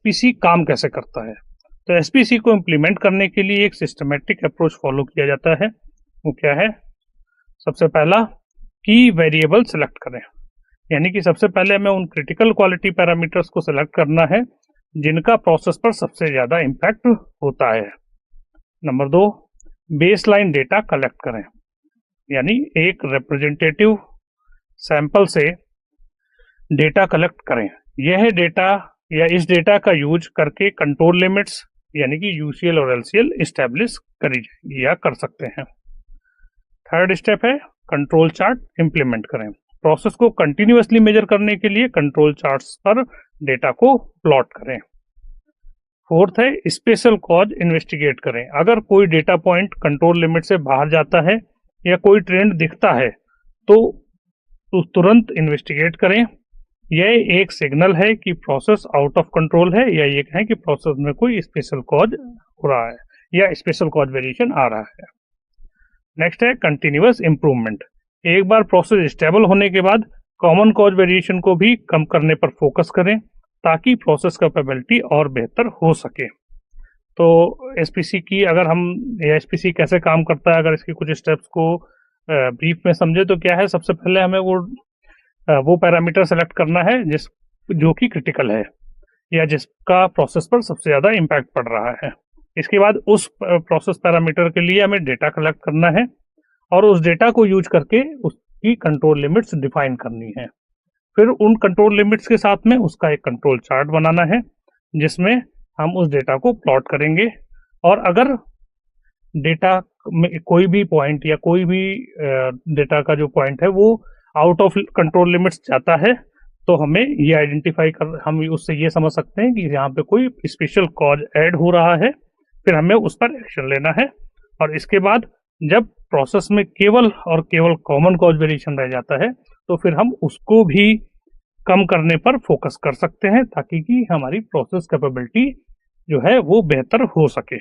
SPC काम कैसे करता है। तो एसपीसी को इम्प्लीमेंट करने के लिए एक सिस्टमेटिक अप्रोच फॉलो किया जाता है। वो क्या है? सबसे पहला, की वेरिएबल सेलेक्ट करें, यानी कि सबसे पहले हमें उन क्रिटिकल क्वालिटी पैरामीटर्स को सिलेक्ट करना है जिनका प्रोसेस पर सबसे ज्यादा इम्पैक्ट होता है। नंबर 2, बेसलाइन डेटा कलेक्ट करें, यानी एक रिप्रेजेंटेटिव सैंपल से डेटा कलेक्ट करें। यह डेटा या इस डेटा का यूज करके कंट्रोल लिमिट्स यानी कि यूसीएल और एलसीएल इस्टेब्लिश करी जाएगी या कर सकते हैं। थर्ड स्टेप है कंट्रोल चार्ट इंप्लीमेंट करें। प्रोसेस को कंटिन्यूअसली मेजर करने के लिए कंट्रोल चार्ट्स पर डेटा को प्लॉट करें। फोर्थ है स्पेशल कॉज इन्वेस्टिगेट करें। अगर कोई डेटा पॉइंट कंट्रोल लिमिट से बाहर जाता है या कोई ट्रेंड दिखता है तो तुरंत इन्वेस्टिगेट करें। यह एक सिग्नल है कि प्रोसेस आउट ऑफ कंट्रोल है या ये है कि प्रोसेस में कोई स्पेशल कॉज हो रहा है या स्पेशल कॉज वेरिएशन आ रहा है। नेक्स्ट है कंटिन्यूअस इंप्रूवमेंट। एक बार प्रोसेस स्टेबल होने के बाद कॉमन कॉज वेरिएशन को भी कम करने पर फोकस करें ताकि प्रोसेस कैपेबिलिटी और बेहतर हो सके। तो एसपीसी की अगर हम एसपीसी कैसे काम करता है, अगर इसके कुछ स्टेप्स को ब्रीफ में समझे तो क्या है, सबसे पहले हमें वो पैरामीटर सेलेक्ट करना है जो कि क्रिटिकल है या जिसका प्रोसेस पर सबसे ज्यादा इम्पैक्ट पड़ रहा है। इसके बाद उस प्रोसेस पैरामीटर के लिए हमें डेटा कलेक्ट करना है और उस डेटा को यूज करके उसकी कंट्रोल लिमिट्स डिफाइन करनी है। फिर उन कंट्रोल लिमिट्स के साथ में उसका एक कंट्रोल चार्ट बनाना है जिसमें हम उस डेटा को प्लॉट करेंगे। और अगर डेटा में कोई भी पॉइंट या कोई भी डेटा का जो पॉइंट है वो आउट ऑफ कंट्रोल लिमिट्स जाता है तो हमें ये आइडेंटिफाई कर हम उससे ये समझ सकते हैं कि यहाँ पे कोई स्पेशल कॉज ऐड हो रहा है। फिर हमें उस पर एक्शन लेना है और इसके बाद जब प्रोसेस में केवल और केवल कॉमन कॉज वेरिएशन रह जाता है तो फिर हम उसको भी कम करने पर फोकस कर सकते हैं ताकि कि हमारी प्रोसेस कैपेबिलिटी जो है वो बेहतर हो सके।